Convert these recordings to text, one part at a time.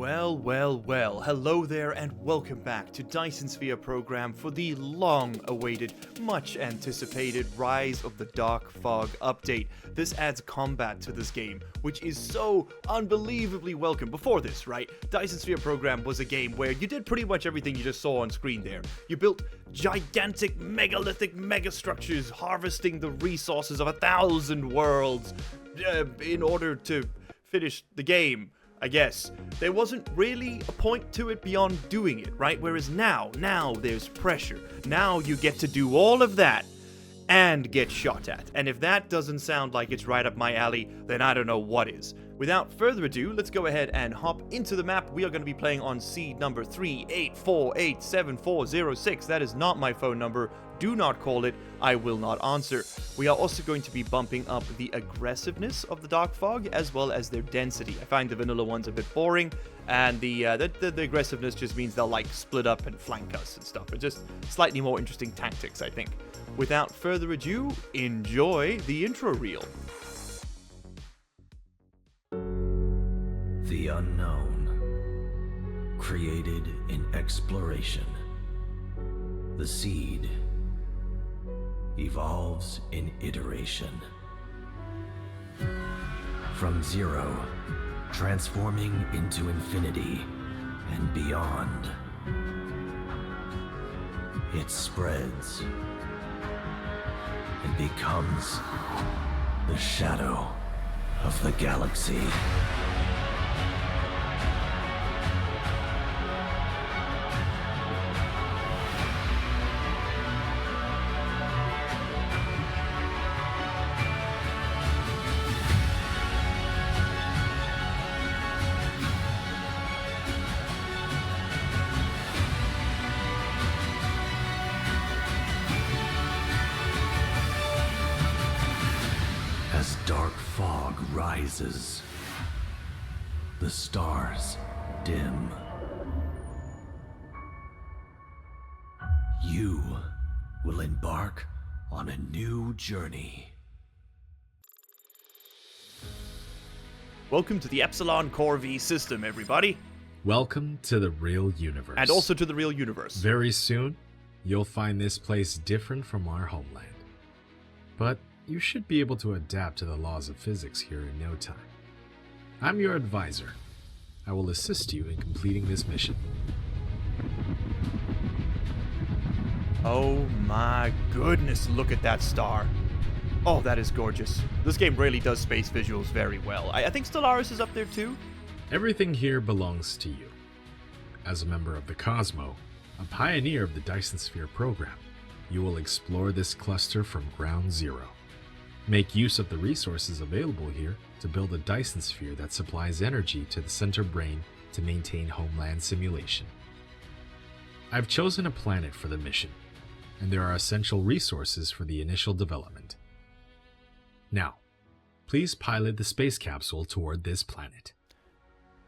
Well, hello there and welcome back to Dyson Sphere Program for the long-awaited, much-anticipated Rise of the Dark Fog update. This adds combat to this game, which is so unbelievably welcome. Before this, right, Dyson Sphere Program was a game where you did pretty much everything you just saw on screen there. You built gigantic, megalithic megastructures, harvesting the resources of 1,000 worlds in order to finish the game. I guess. There wasn't really a point to it beyond doing it, right? Whereas now there's pressure. Now you get to do all of that and get shot at. And if that doesn't sound like it's right up my alley, then I don't know what is. Without further ado, let's go ahead and hop into the map. We are going to be playing on seed number 384874006. That is not my phone number. Do not call it. I will not answer. We are also going to be bumping up the aggressiveness of the Dark Fog as well as their density. I find the vanilla ones a bit boring, and the aggressiveness just means they'll like split up and flank us and stuff. But just slightly more interesting tactics, I think. Without further ado, enjoy the intro reel. The unknown, created in exploration. The seed evolves in iteration. From zero, transforming into infinity and beyond. It spreads and becomes the shadow of the galaxy. As dark fog rises, the stars dim. You will embark on a new journey. Welcome to the Epsilon Core V system, everybody. Welcome to the real universe. And also to the real universe. Very soon, you'll find this place different from our homeland. But you should be able to adapt to the laws of physics here in no time. I'm your advisor. I will assist you in completing this mission. Oh my goodness, look at that star. Oh, that is gorgeous. This game really does space visuals very well. I think Stellaris is up there too. Everything here belongs to you. As a member of the Cosmo, a pioneer of the Dyson Sphere Program, you will explore this cluster from ground zero. Make use of the resources available here to build a Dyson Sphere that supplies energy to the center brain to maintain homeland simulation. I've chosen a planet for the mission, and there are essential resources for the initial development. Now, please pilot the space capsule toward this planet.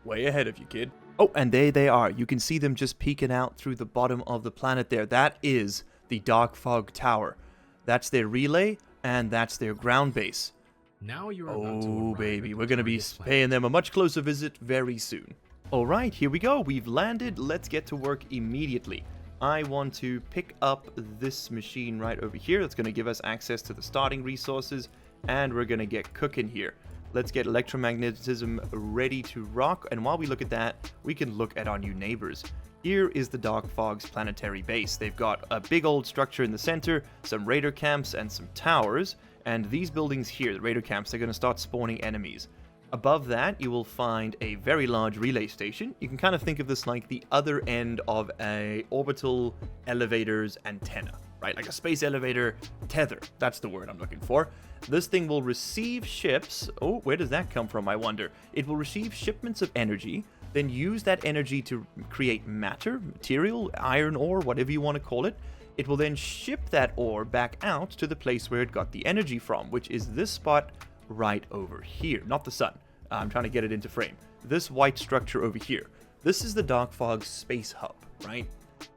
Way ahead of you, kid. Oh, and there they are. You can see them just peeking out through the bottom of the planet there. That is the Dark Fog Tower. That's their relay, and that's their ground base. Now you're about to baby, we're going to be paying them a much closer visit very soon. Alright, here we go. We've landed. Let's get to work immediately. I want to pick up this machine right over here. That's going to give us access to the starting resources, and we're going to get cooking here. Let's get electromagnetism ready to rock, and while we look at that, we can look at our new neighbors. Here is the Dark Fog's Planetary Base. They've got a big old structure in the center, some raider camps, and some towers. And these buildings here, the raider camps, they're going to start spawning enemies. Above that, you will find a very large relay station. You can kind of think of this like the other end of a orbital elevator's antenna, right? Like a space elevator tether. That's the word I'm looking for. This thing will receive ships. Oh, where does that come from, I wonder? It will receive shipments of energy, then use that energy to create material, iron ore, whatever you want to call it. It will then ship that ore back out to the place where it got the energy from, which is this spot right over here. Not the sun. I'm trying to get it into frame. This white structure over here. This is the Dark Fog Space Hub, right?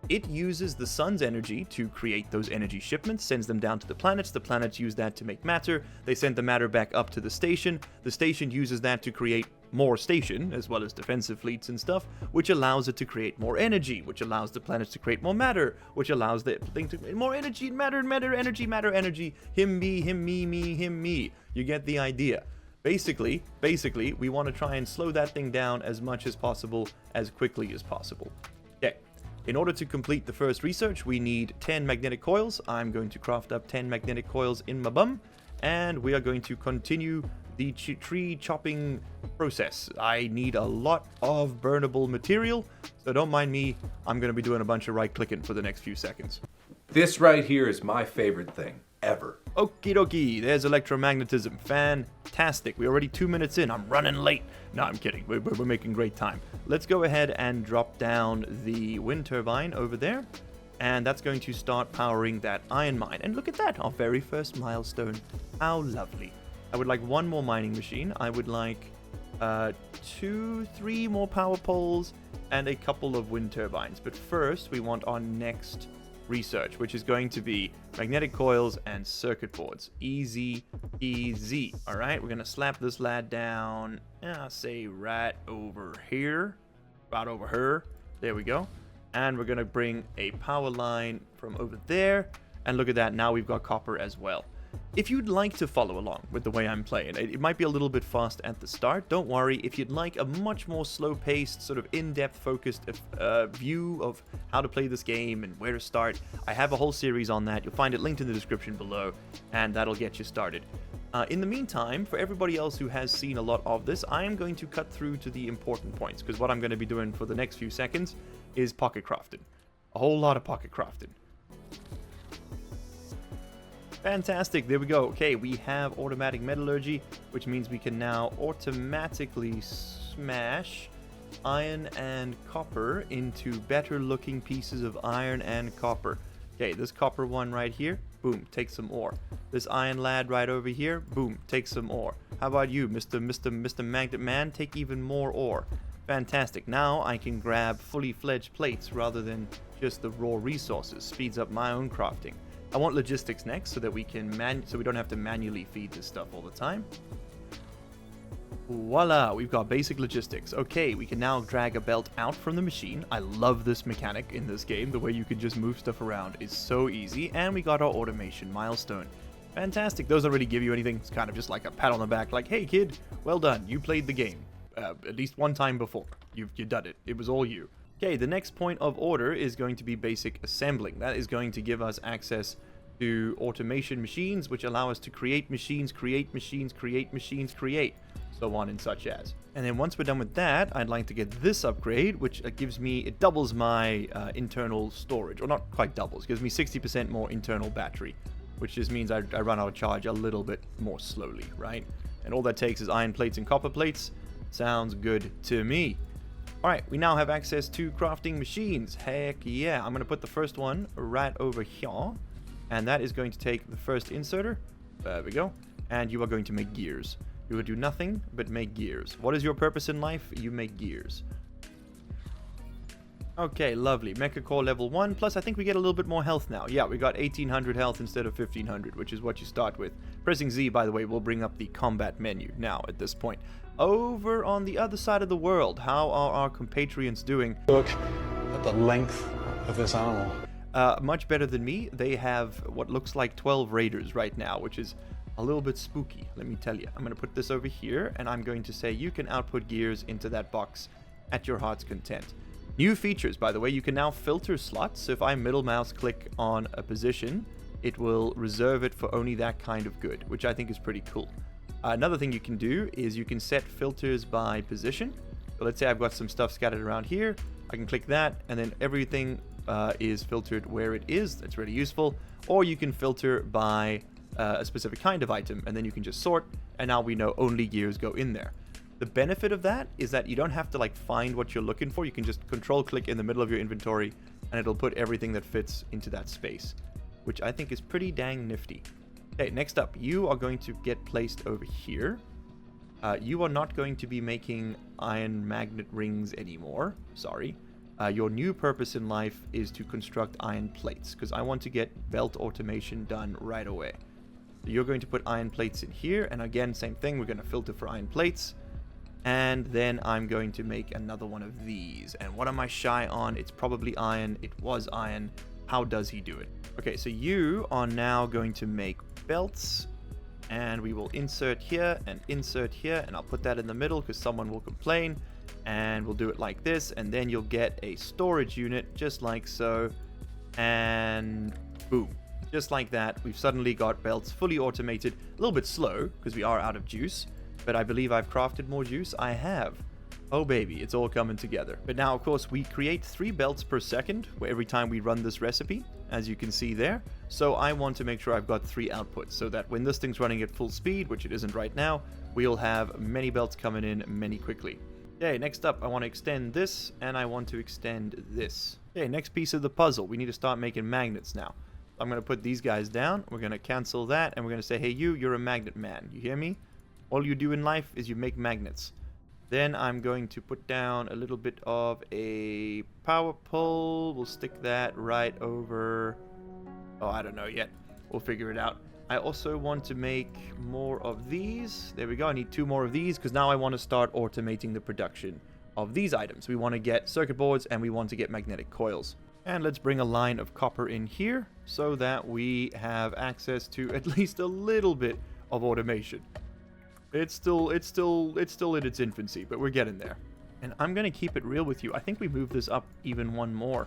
It uses the sun's energy to create those energy shipments, sends them down to the planets use that to make matter, they send the matter back up to the station uses that to create more station, as well as defensive fleets and stuff, which allows it to create more energy, which allows the planets to create more matter, which allows the thing to create more energy, matter, energy, him, me. You get the idea. Basically, we want to try and slow that thing down as much as possible, as quickly as possible. Okay. In order to complete the first research, we need 10 magnetic coils. I'm going to craft up 10 magnetic coils in my bum, and we are going to continue the tree chopping process. I need a lot of burnable material, so don't mind me. I'm going to be doing a bunch of right-clicking for the next few seconds. This right here is my favorite thing ever. Okie dokie, there's electromagnetism. Fantastic. We're already 2 minutes in. I'm running late. No, I'm kidding. We're making great time. Let's go ahead and drop down the wind turbine over there. And that's going to start powering that iron mine. And look at that, our very first milestone. How lovely. I would like one more mining machine. I would like 2, 3 more power poles and a couple of wind turbines. But first, we want our next research, which is going to be magnetic coils and circuit boards. Easy. All right, we're going to slap this lad down. I'll say right over here. Right over her. There we go. And we're going to bring a power line from over there. And look at that, now we've got copper as well. If you'd like to follow along with the way I'm playing, it might be a little bit fast at the start. Don't worry, if you'd like a much more slow-paced, sort of in-depth focused view of how to play this game and where to start, I have a whole series on that. You'll find it linked in the description below, and that'll get you started. In the meantime, for everybody else who has seen a lot of this, I am going to cut through to the important points, because what I'm going to be doing for the next few seconds is pocket crafting. A whole lot of pocket crafting. Fantastic, there we go. Okay, we have automatic metallurgy, which means we can now automatically smash iron and copper into better looking pieces of iron and copper. Okay, this copper one right here, boom, take some ore. This iron lad right over here, boom, take some ore. How about you, Mr. Magnet Man? Take even more ore. Fantastic. Now I can grab fully fledged plates rather than just the raw resources. Speeds up my own crafting. I want logistics next so that we can so we don't have to manually feed this stuff all the time. Voila, we've got basic logistics. Okay, we can now drag a belt out from the machine. I love this mechanic in this game. The way you can just move stuff around is so easy. And we got our automation milestone. Fantastic. Those don't really give you anything. It's kind of just like a pat on the back, like, hey kid, well done. You played the game. At least one time before. You've done it. It was all you. Okay, the next point of order is going to be basic assembling. That is going to give us access to automation machines, which allow us to create machines, so on and such as. And then once we're done with that, I'd like to get this upgrade, which it doubles my internal storage, or not quite doubles, gives me 60% more internal battery, which just means I run out of charge a little bit more slowly, right? And all that takes is iron plates and copper plates. Sounds good to me. Alright, we now have access to crafting machines. Heck yeah. I'm going to put the first one right over here. And that is going to take the first inserter. There we go. And you are going to make gears. You will do nothing but make gears. What is your purpose in life? You make gears. Okay, lovely. Mecha core level 1. Plus, I think we get a little bit more health now. Yeah, we got 1800 health instead of 1500, which is what you start with. Pressing Z, by the way, will bring up the combat menu now at this point. Over on the other side of the world, how are our compatriots doing? Look at the length of this animal. Much better than me. They have what looks like 12 raiders right now, which is a little bit spooky, let me tell you. I'm going to put this over here, and I'm going to say you can output gears into that box at your heart's content. New features, by the way, you can now filter slots. So if I middle mouse click on a position, it will reserve it for only that kind of good, which I think is pretty cool. Another thing you can do is you can set filters by position. So let's say I've got some stuff scattered around here. I can click that, and then everything is filtered where it is. That's really useful. Or you can filter by a specific kind of item, and then you can just sort, and now we know only gears go in there. The benefit of that is that you don't have to find what you're looking for. You can just control click in the middle of your inventory, and it'll put everything that fits into that space, which I think is pretty dang nifty. Okay, next up, you are going to get placed over here. You are not going to be making iron magnet rings anymore. Sorry. Your new purpose in life is to construct iron plates, because I want to get belt automation done right away. So you're going to put iron plates in here, and again, same thing, we're going to filter for iron plates. And then I'm going to make another one of these. And what am I shy on? It's probably iron. It was iron. How does he do it? Okay, so you are now going to make belts. And we will insert here, and I'll put that in the middle because someone will complain. And we'll do it like this, and then you'll get a storage unit just like so. And boom. Just like that, we've suddenly got belts fully automated. A little bit slow because we are out of juice. But I believe I've crafted more juice. I have. Oh baby, it's all coming together. But now, of course, we create 3 belts per second every time we run this recipe, as you can see there. So I want to make sure I've got 3 outputs so that when this thing's running at full speed, which it isn't right now, we'll have many belts coming in many quickly. Okay, next up, I want to extend this, and I want to extend this. Okay, next piece of the puzzle. We need to start making magnets now. I'm going to put these guys down. We're going to cancel that, and we're going to say, hey, you're a magnet man. You hear me? All you do in life is you make magnets. Then I'm going to put down a little bit of a power pole. We'll stick that right over... Oh, I don't know yet. We'll figure it out. I also want to make more of these. There we go. I need 2 more of these because now I want to start automating the production of these items. We want to get circuit boards and we want to get magnetic coils. And let's bring a line of copper in here so that we have access to at least a little bit of automation. It's still in its infancy, but we're getting there. And I'm going to keep it real with you. I think we move this up even one more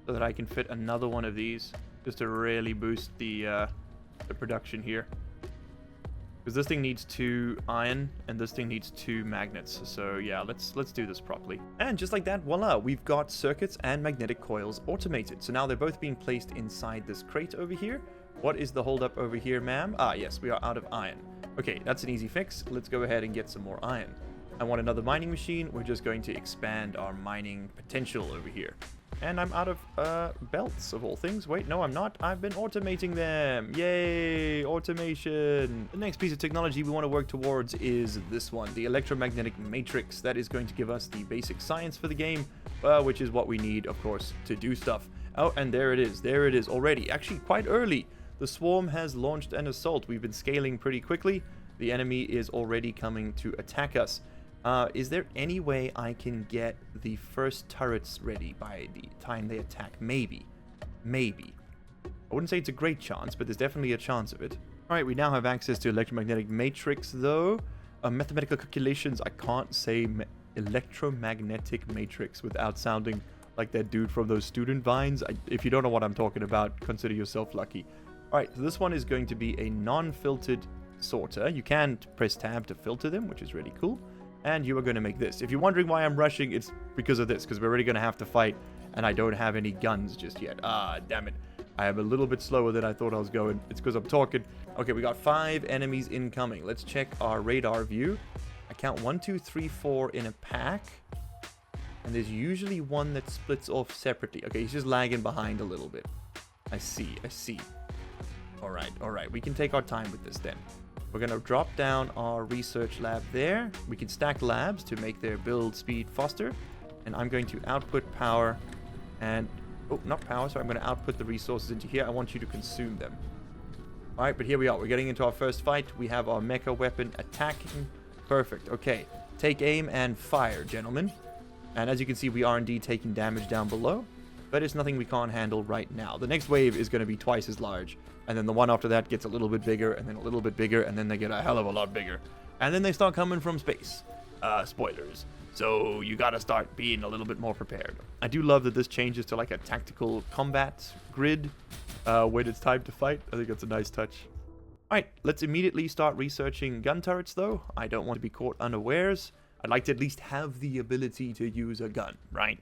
so that I can fit another one of these just to really boost the production here. Because this thing needs 2 iron and this thing needs 2 magnets. So yeah, let's do this properly. And just like that, voila, we've got circuits and magnetic coils automated. So now they're both being placed inside this crate over here. What is the holdup over here, ma'am? Ah, yes, we are out of iron. Okay, that's an easy fix. Let's go ahead and get some more iron. I want another mining machine. We're just going to expand our mining potential over here. And I'm out of belts, of all things. Wait, no, I'm not. I've been automating them. Yay, automation. The next piece of technology we want to work towards is this one, the electromagnetic matrix. That is going to give us the basic science for the game, which is what we need, of course, to do stuff. Oh, and there it is. There it is already. Actually, quite early. The swarm has launched an assault. We've been scaling pretty quickly. The enemy is already coming to attack us. Is there any way I can get the first turrets ready by the time they attack? Maybe. Maybe. I wouldn't say it's a great chance, but there's definitely a chance of it. Alright, we now have access to electromagnetic matrix, though. Mathematical calculations. I can't say electromagnetic matrix without sounding like that dude from those student vines. If you don't know what I'm talking about, consider yourself lucky. Alright, so this one is going to be a non-filtered sorter. You can press tab to filter them, which is really cool. And you are going to make this. If you're wondering why I'm rushing, it's because of this, because we're already going to have to fight, and I don't have any guns just yet. Ah, damn it. I am a little bit slower than I thought I was going. It's because I'm talking. Okay, we got 5 enemies incoming. Let's check our radar view. I count 1, 2, 3, 4 in a pack. And there's usually one that splits off separately. Okay, he's just lagging behind a little bit. I see. Alright. We can take our time with this then. We're going to drop down our research lab there. We can stack labs to make their build speed faster. And I'm going to output power and... Oh, not power, so I'm going to output the resources into here. I want you to consume them. Alright, but here we are. We're getting into our first fight. We have our mecha weapon attacking. Perfect. Okay. Take aim and fire, gentlemen. And as you can see, we are indeed taking damage down below. But it's nothing we can't handle right now. The next wave is going to be twice as large. And then the one after that gets a little bit bigger, and then a little bit bigger, and then they get a hell of a lot bigger. And then they start coming from space. Spoilers. So you gotta start being a little bit more prepared. I do love that this changes to like a tactical combat grid when it's time to fight. I think that's a nice touch. Alright, let's immediately start researching gun turrets though. I don't want to be caught unawares. I'd like to at least have the ability to use a gun, right?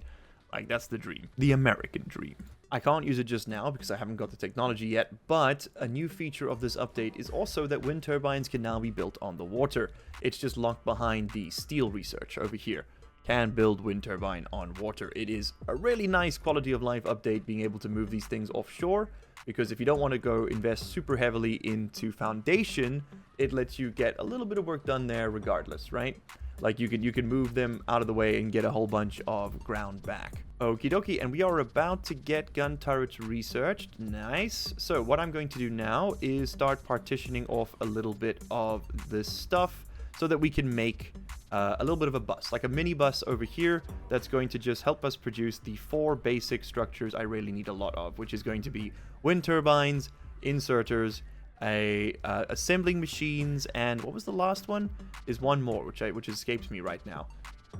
Like, that's the dream. The American dream. I can't use it just now because I haven't got the technology yet, but a new feature of this update is also that wind turbines can now be built on the water. It's just locked behind the steel research over here. Can build wind turbine on water. It is a really nice quality of life update being able to move these things offshore, because if you don't want to go invest super heavily into foundation, it lets you get a little bit of work done there regardless, right? Like you can move them out of the way and get a whole bunch of ground back. Okie dokie, and we are about to get gun turrets researched. Nice. So what I'm going to do now is start partitioning off a little bit of this stuff so that we can make a little bit of a bus, like a mini bus over here that's going to just help us produce the 4 basic structures I really need a lot of, which is going to be wind turbines, inserters, assembling machines, and what was the last one? Is one more, which escapes me right now.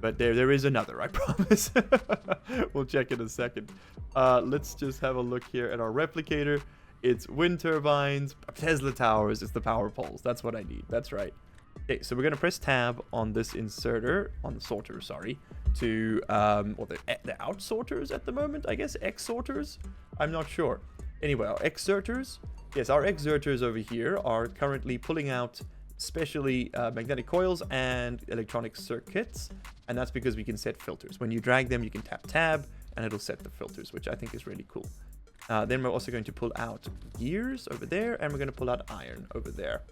But there is another, I promise. We'll check in a second. Let's just have a look here at our replicator. It's wind turbines, Tesla towers, it's the power poles. That's what I need. That's right. Okay, so we're going to press tab on this inserter, on the sorter, sorry, to, or the out sorters at the moment, I guess, X sorters? I'm not sure. Anyway, our exerters. Yes, our exerters over here are currently pulling out especially magnetic coils and electronic circuits, and that's because we can set filters. When you drag them, you can tap tab, and it'll set the filters, which I think is really cool. Then we're also going to pull out gears over there, and we're going to pull out iron over there.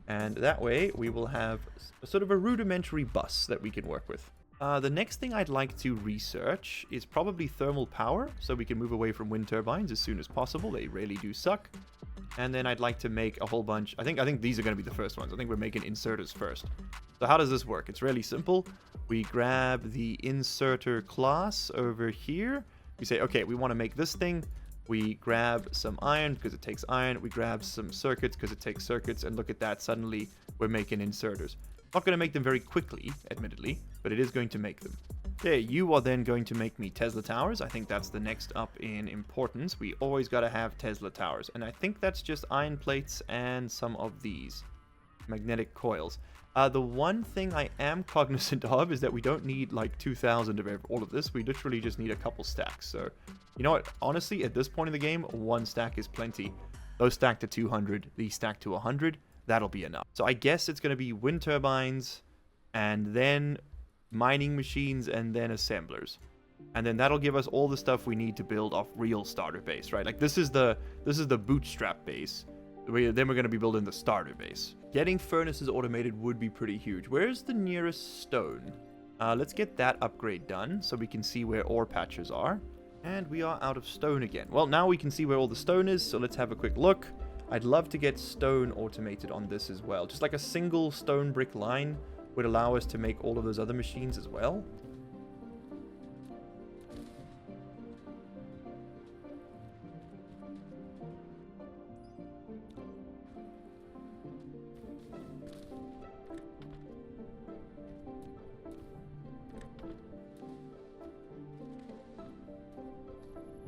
And that way, we will have a sort of a rudimentary bus that we can work with. The next thing I'd like to research is probably thermal power, so we can move away from wind turbines as soon as possible. They really do suck. And then I'd like to make a whole bunch. I think these are going to be the first ones. I think we're making inserters first. So how does this work? It's really simple. We grab the inserter class over here. We say, okay, we want to make this thing. We grab some iron because it takes iron. We grab some circuits because it takes circuits. And look at that. Suddenly, we're making inserters. Not going to make them very quickly, admittedly, but it is going to make them. Okay, you are then going to make me Tesla towers. I think that's the next up in importance. We always got to have Tesla towers. And I think that's just iron plates and some of these magnetic coils. The one thing I am cognizant of is that we don't need like 2,000 of all of this. We literally just need a couple stacks. So, you know what? Honestly, at this point in the game, 1 stack is plenty. Those stack to 200, these stack to 100. That'll be enough. So I guess it's going to be wind turbines and then mining machines and then assemblers. And then that'll give us all the stuff we need to build off real starter base, right? Like this is the Bootstrap Base. Then we're going to be building the starter base. Getting furnaces automated would be pretty huge. Where's the nearest stone? Let's get that upgrade done so we can see where ore patches are. And we are out of stone again. Well, now we can see where all the stone is, so let's have a quick look. I'd love to get stone automated on this as well. Just like a single stone brick line would allow us to make all of those other machines as well.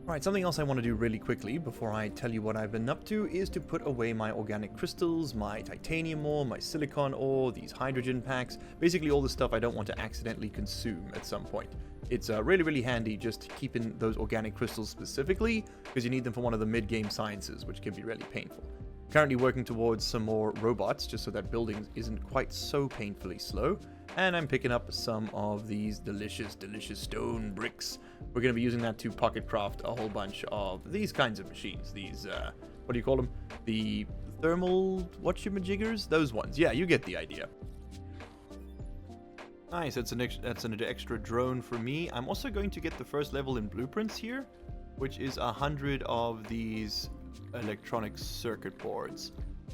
Alright, something else I want to do really quickly before I tell you what I've been up to is to put away my organic crystals, my titanium ore, my silicon ore, these hydrogen packs, basically all the stuff I don't want to accidentally consume at some point. It's really, really handy just keeping those organic crystals specifically because you need them for one of the mid-game sciences, which can be really painful. Currently working towards some more robots just so that building isn't quite so painfully slow. And I'm picking up some of these delicious, delicious stone bricks. We're going to be using that to pocket craft a whole bunch of these kinds of machines. These, what do you call them? The thermal whatchamajiggers? Those ones. Yeah, you get the idea. Nice, that's an extra drone for me. I'm also going to get the first level in blueprints here, which is 100 of these electronic circuit boards.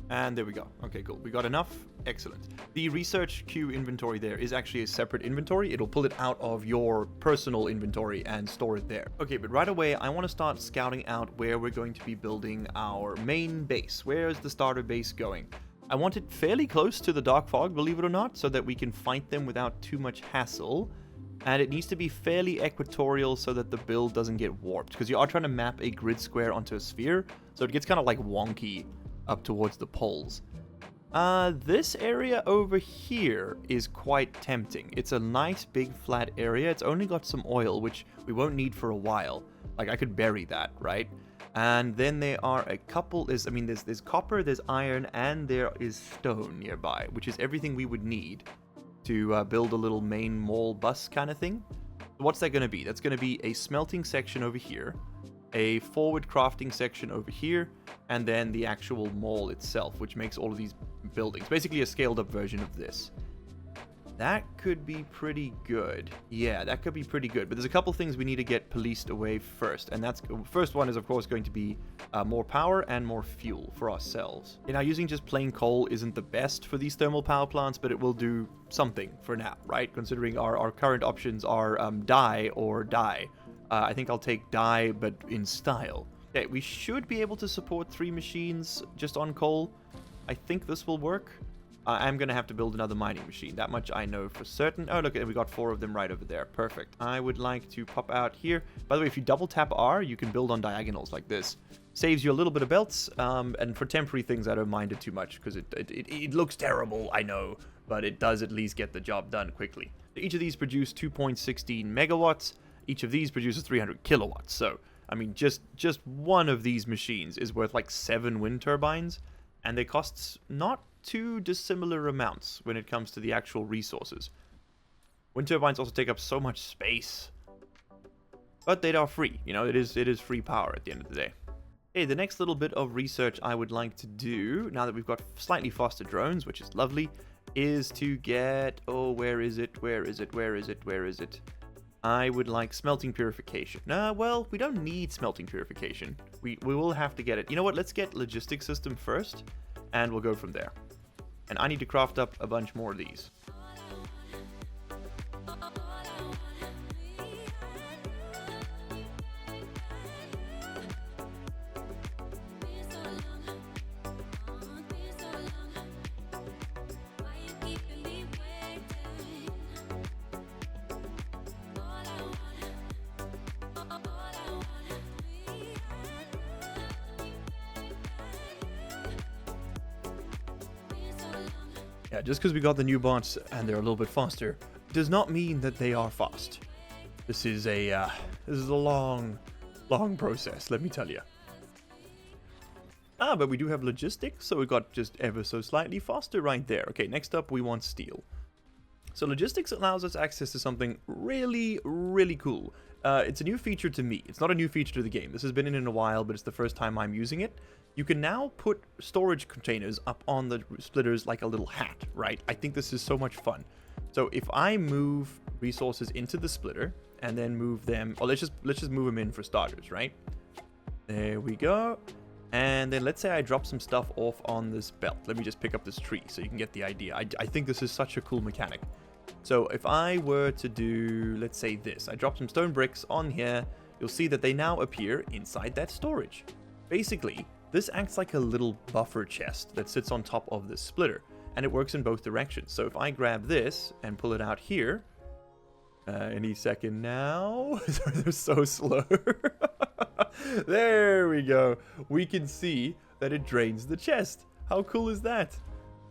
And there we go. Okay, cool. We got enough. Excellent. The research queue inventory there is actually a separate inventory. It'll pull it out of your personal inventory and store it there. Okay, but right away, I want to start scouting out where we're going to be building our main base. Where is the starter base going? I want it fairly close to the Dark Fog, believe it or not, so that we can fight them without too much hassle. And it needs to be fairly equatorial so that the build doesn't get warped, because you are trying to map a grid square onto a sphere, so it gets kind of like wonky up towards the poles. This area over here is quite tempting. It's a nice big flat area. It's only got some oil, which we won't need for a while. Like, I could bury that, right? And then there are a couple, there's copper, there's iron, and there is stone nearby, which is everything we would need to build a little main mall bus kind of thing. What's that going to be? That's going to be a smelting section over here, a forward crafting section over here, and then the actual mall itself, which makes all of these buildings. Basically a scaled up version of this. That could be pretty good. Yeah, that could be pretty good. But there's a couple things we need to get policed away first. And that's first one is, of course, going to be more power and more fuel for ourselves. Now, using just plain coal isn't the best for these thermal power plants, but it will do something for now, right? Considering our current options are die or die. I think I'll take die, but in style. Okay, we should be able to support 3 machines just on coal. I think this will work. I'm going to have to build another mining machine. That much I know for certain. Oh, look, we got 4 of them right over there. Perfect. I would like to pop out here. By the way, if you double tap R, you can build on diagonals like this. Saves you a little bit of belts. And for temporary things, I don't mind it too much because it looks terrible, I know. But it does at least get the job done quickly. Each of these produce 2.16 megawatts. Each of these produces 300 kilowatts. So, I mean, just one of these machines is worth like 7 wind turbines. And they cost not too dissimilar amounts when it comes to the actual resources. Wind turbines also take up so much space. But they are free. You know, it is free power at the end of the day. Okay, the next little bit of research I would like to do, now that we've got slightly faster drones, which is lovely, is to get... Oh, where is it? Where is it? Where is it? Where is it? I would like smelting purification. Well, we don't need smelting purification. We will have to get it. You know what? Let's get logistics system first, and we'll go from there. And I need to craft up a bunch more of these. Yeah, just because we got the new bots and they're a little bit faster does not mean that they are fast. This is a long process, let me tell you. But we do have logistics, so we got just ever so slightly faster right there. Okay, next up we want steel. So logistics allows us access to something really, really cool. It's a new feature to me. It's not a new feature to the game. This has been in a while, but it's the first time I'm using it. You can now put storage containers up on the splitters like a little hat, right? I think this is so much fun. So if I move resources into the splitter and then move them, or let's just move them in for starters, right? There we go. And then let's say I drop some stuff off on this belt. Let me just pick up this tree so you can get the idea. I think this is such a cool mechanic. So if I were to do, let's say this, I drop some stone bricks on here, you'll see that they now appear inside that storage. Basically, this acts like a little buffer chest that sits on top of this splitter, and it works in both directions. So if I grab this and pull it out here, any second now, they're so slow. There we go. We can see that it drains the chest. How cool is that?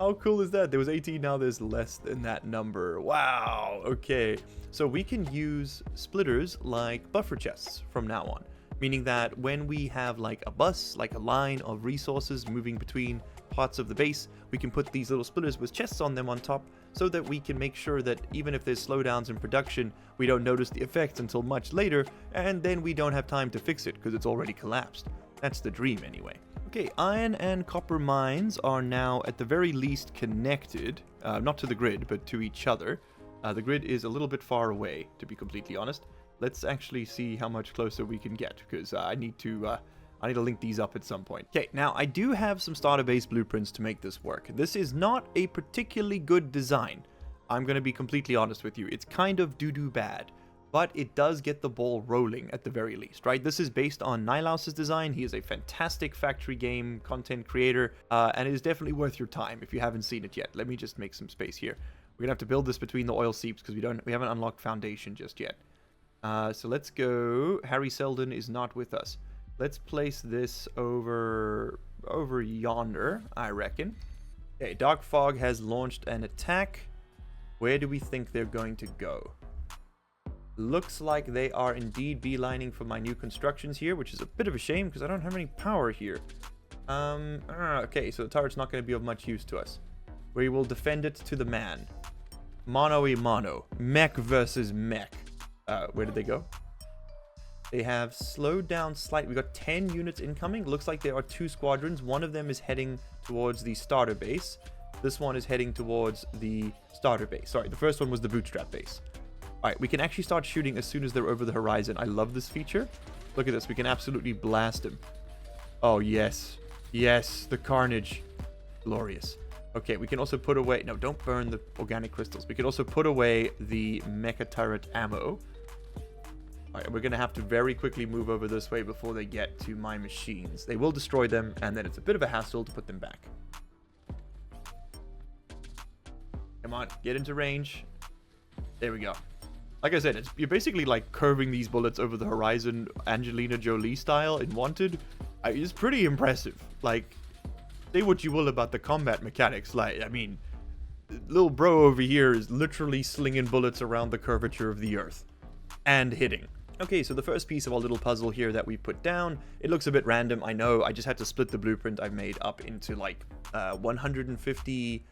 How cool is that? There was 18, now there's less than that number. Wow, okay. So we can use splitters like buffer chests from now on. Meaning that when we have like a bus, like a line of resources moving between parts of the base, we can put these little splitters with chests on them on top so that we can make sure that even if there's slowdowns in production, we don't notice the effects until much later, and then we don't have time to fix it because it's already collapsed. That's the dream anyway. Okay, iron and copper mines are now at the very least connected, not to the grid, but to each other. The grid is a little bit far away, to be completely honest. Let's actually see how much closer we can get, because I need to link these up at some point. Okay, now I do have some starter base blueprints to make this work. This is not a particularly good design. I'm going to be completely honest with you. It's kind of doo-doo bad, but it does get the ball rolling at the very least, right? This is based on Nilaus's design. He is a fantastic factory game content creator, and it is definitely worth your time if you haven't seen it yet. Let me just make some space here. We're going to have to build this between the oil seeps because we haven't unlocked foundation just yet. So let's go. Harry Seldon is not with us. Let's place this over yonder, I reckon. Okay, Dark Fog has launched an attack. Where do we think they're going to go? Looks like they are indeed beelining for my new constructions here, which is a bit of a shame because I don't have any power here. Okay, so the turret's not going to be of much use to us. We will defend it to the man. Mano a mano. Mech versus mech. Where did they go? They have slowed down slightly. We got 10 units incoming. Looks like there are 2 squadrons. One of them is heading towards the starter base. This one is heading towards the starter base. Sorry, the first one was the Bootstrap Base. All right, we can actually start shooting as soon as they're over the horizon. I love this feature. Look at this. We can absolutely blast them. Oh, yes. Yes, the carnage. Glorious. Okay, we can also put away... No, don't burn the organic crystals. We can also put away the Mecha turret ammo. Alright, we're going to have to very quickly move over this way before they get to my machines. They will destroy them, and then it's a bit of a hassle to put them back. Come on, get into range. There we go. Like I said, you're basically like curving these bullets over the horizon, Angelina Jolie style in Wanted. It's pretty impressive. Like, say what you will about the combat mechanics. Like, I mean, little bro over here is literally slinging bullets around the curvature of the Earth. And hitting. Okay, so the first piece of our little puzzle here that we put down, it looks a bit random, I know. I just had to split the blueprint I've made up into like 150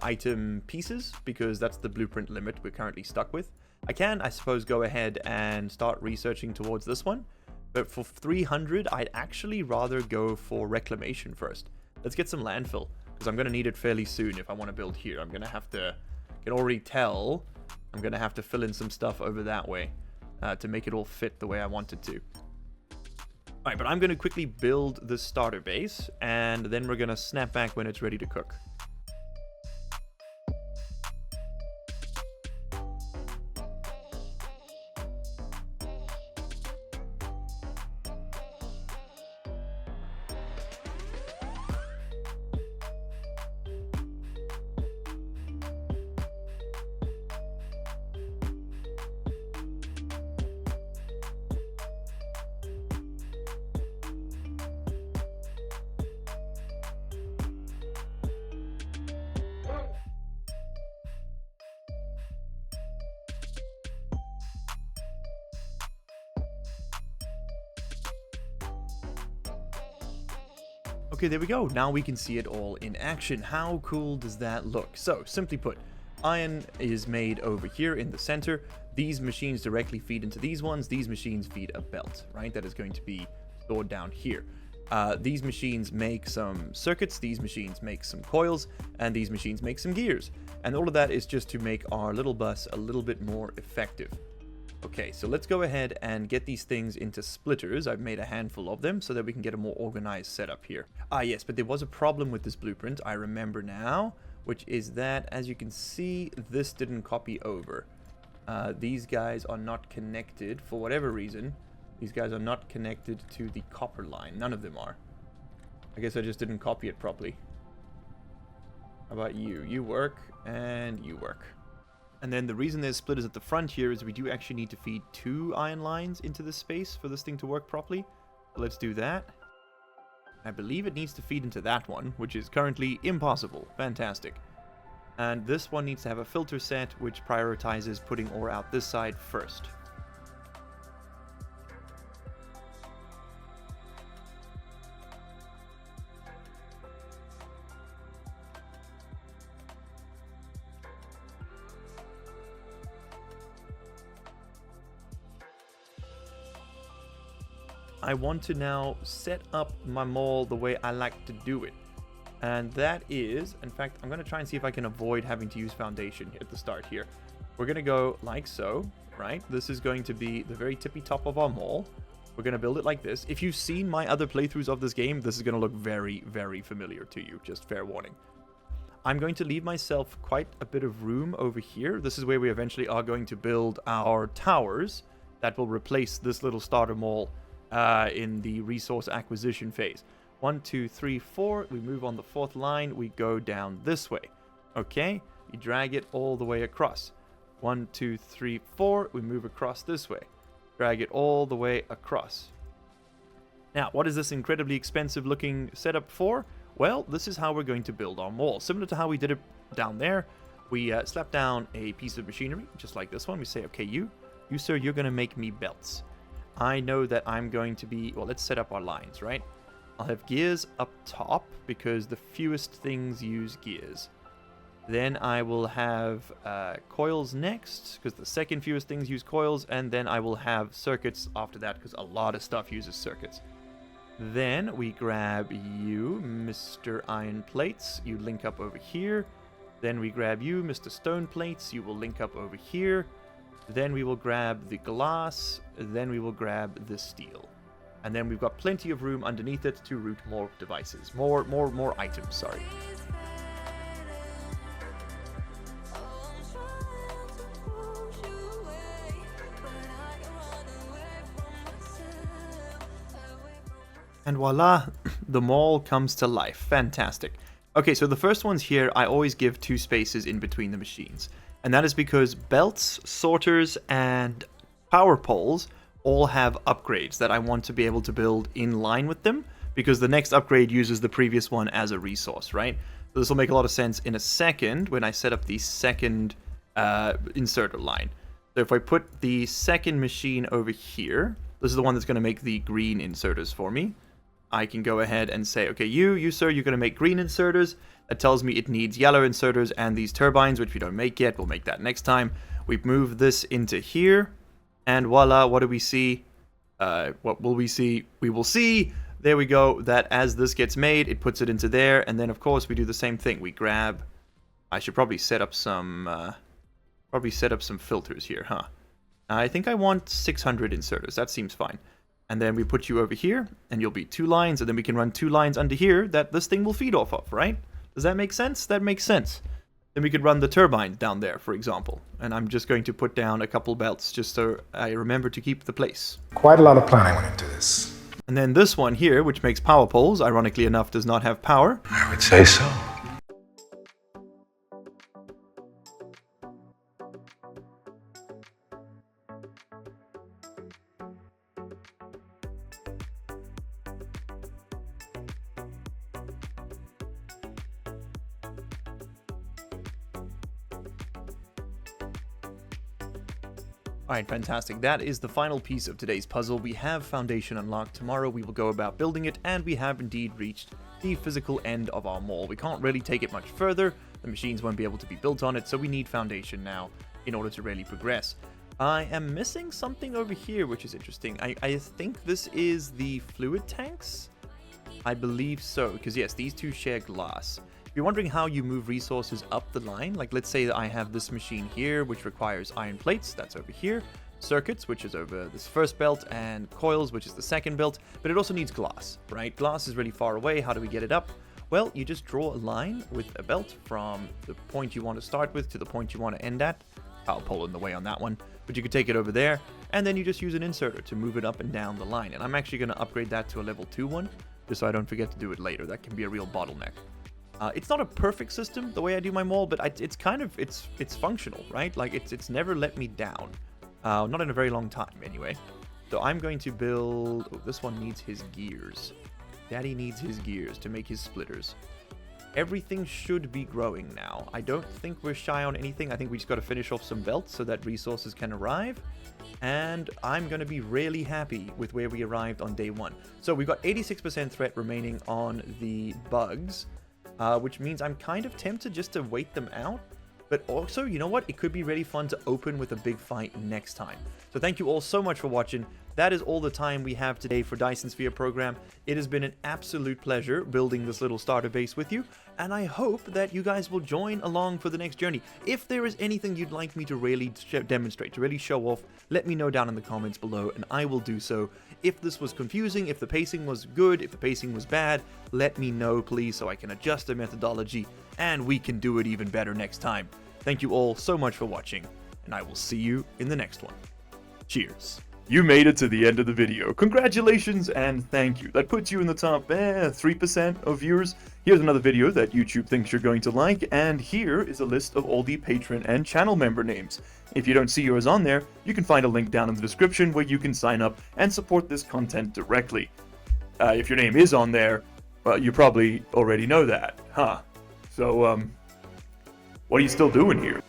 item pieces, because that's the blueprint limit we're currently stuck with. I can, I suppose, go ahead and start researching towards this one, but for 300, I'd actually rather go for reclamation first. Let's get some landfill, because I'm going to need it fairly soon if I want to build here. I'm going to have to, I can already tell, I'm going to have to fill in some stuff over that way. To make it all fit the way I want it to. Alright, but I'm going to quickly build the starter base, and then we're going to snap back when it's ready to cook. Okay, there we go. Now we can see it all in action. How cool does that look? So, simply put, iron is made over here in the center. These machines directly feed into these ones. These machines feed a belt, right? That is going to be stored down here. These machines make some circuits, these machines make some coils, and these machines make some gears. And all of that is just to make our little bus a little bit more effective. Okay, so let's go ahead and get these things into splitters. I've made a handful of them so that we can get a more organized setup here. Ah, yes, but there was a problem with this blueprint, I remember now, which is that, as you can see, this didn't copy over. These guys are not connected, for whatever reason. These guys are not connected to the copper line. None of them are. I guess I just didn't copy it properly. How about you? You work, and you work. And then the reason there's splitters at the front here is we do actually need to feed 2 iron lines into this space for this thing to work properly. So let's do that. I believe it needs to feed into that one, which is currently impossible. Fantastic. And this one needs to have a filter set which prioritizes putting ore out this side first. I want to now set up my mall the way I like to do it. And that is, in fact, I'm going to try and see if I can avoid having to use foundation at the start here. We're going to go like so, right? This is going to be the very tippy top of our mall. We're going to build it like this. If you've seen my other playthroughs of this game, this is going to look very, very familiar to you. Just fair warning. I'm going to leave myself quite a bit of room over here. This is where we eventually are going to build our towers that will replace this little starter mall in the resource acquisition phase. 1, 2, 3, 4. We move on the 4th line. We go down this way. Okay? You drag it all the way across. 1, 2, 3, 4. We move across this way. Drag it all the way across. Now, what is this incredibly expensive looking setup for? Well, this is how we're going to build our mall. Similar to how we did it down there. We slap down a piece of machinery, just like this one. We say, okay, you sir, you're going to make me belts. I know that I'm going to be... Well, let's set up our lines, right? I'll have gears up top because the fewest things use gears. Then I will have coils next because the second fewest things use coils. And then I will have circuits after that because a lot of stuff uses circuits. Then we grab you, Mr. Iron Plates. You link up over here. Then we grab you, Mr. Stone Plates. You will link up over here. Then we will grab the glass. Then we will grab the steel. And then we've got plenty of room underneath it to route more devices. More items, sorry. And voila, the mall comes to life. Fantastic. Okay, so the first ones here, I always give 2 spaces in between the machines. And that is because belts, sorters, and power poles all have upgrades that I want to be able to build in line with them, because the next upgrade uses the previous one as a resource, right? So this will make a lot of sense in a second when I set up the second inserter line. So if I put the second machine over here, this is the one that's going to make the green inserters for me. I can go ahead and say, okay, you sir, you're going to make green inserters. That tells me it needs yellow inserters and these turbines, which we don't make yet. We'll make that next time. We move this into here, and voila, what do we see? What will we see? We will see, there we go, that as this gets made, it puts it into there, and then of course we do the same thing. We grab, I should probably set up some filters here, huh? I think I want 600 inserters. That seems fine. And then we put you over here, and you'll be 2 lines, and then we can run 2 lines under here that this thing will feed off of, right? Does that make sense? That makes sense. Then we could run the turbines down there, for example. And I'm just going to put down a couple belts just so I remember to keep the place. Quite a lot of planning went into this. And then this one here, which makes power poles, ironically enough, does not have power. I would say so. Alright, fantastic. That is the final piece of today's puzzle. We have Foundation unlocked. Tomorrow we will go about building it, and we have indeed reached the physical end of our mall. We can't really take it much further. The machines won't be able to be built on it, so we need Foundation now in order to really progress. I am missing something over here, which is interesting. I think this is the fluid tanks? I believe so, because yes, these two share glass. If you're wondering how you move resources up the line, like let's say that I have this machine here, which requires iron plates, that's over here, circuits, which is over this first belt, and coils, which is the second belt, but it also needs glass, right? Glass is really far away. How do we get it up? Well, you just draw a line with a belt from the point you want to start with to the point you want to end at. Power pole in the way on that one, but you could take it over there, and then you just use an inserter to move it up and down the line. And I'm actually going to upgrade that to a level 2 one, just so I don't forget to do it later. That can be a real bottleneck. It's not a perfect system the way I do my mall, but it's kind of it's functional, right? Like it's never let me down, not in a very long time anyway. So I'm going to build. Oh, this one needs his gears. Daddy needs his gears to make his splitters. Everything should be growing now. I don't think we're shy on anything. I think we just got to finish off some belts so that resources can arrive. And I'm going to be really happy with where we arrived on day 1. So we've got 86% threat remaining on the bugs. Which means I'm kind of tempted just to wait them out. But also, you know what? It could be really fun to open with a big fight next time. So thank you all so much for watching. That is all the time we have today for Dyson Sphere Program. It has been an absolute pleasure building this little starter base with you. And I hope that you guys will join along for the next journey. If there is anything you'd like me to really demonstrate, to really show off, let me know down in the comments below and I will do so. If this was confusing, if the pacing was good, if the pacing was bad, let me know please so I can adjust the methodology and we can do it even better next time. Thank you all so much for watching and I will see you in the next one. Cheers. You made it to the end of the video. Congratulations and thank you. That puts you in the top 3% of viewers. Here's another video that YouTube thinks you're going to like, and here is a list of all the patron and channel member names. If you don't see yours on there, you can find a link down in the description where you can sign up and support this content directly. If your name is on there, well, you probably already know that, huh? So, what are you still doing here?